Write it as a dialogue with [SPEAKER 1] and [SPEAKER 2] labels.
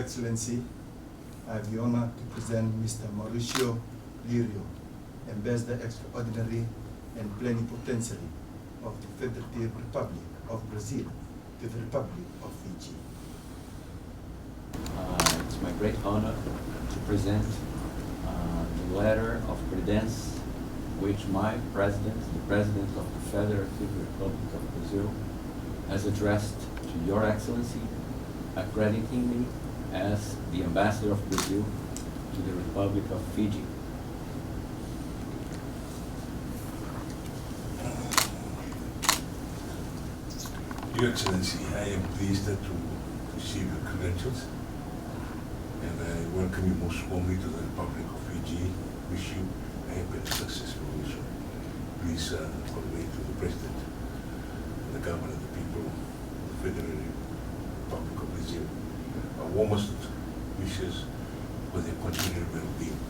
[SPEAKER 1] Excellency, I have the honor to present Mr. Mauricio Lirio, Ambassador Extraordinary and Plenipotentiary of the Federative Republic of Brazil to the Republic of Fiji.
[SPEAKER 2] It's my great honor to present the letter of credence which my president, the President of the Federative Republic of Brazil, has addressed to Your Excellency, accrediting me as the Ambassador of Brazil to the Republic of Fiji.
[SPEAKER 3] Your Excellency, I am pleased to receive your credentials, and I welcome you most warmly to the Republic of Fiji. Wish you a happy and successful mission. Please convey to the President, the government, the people of the Federative Republic of Brazil our warmest wishes for their continued well-being.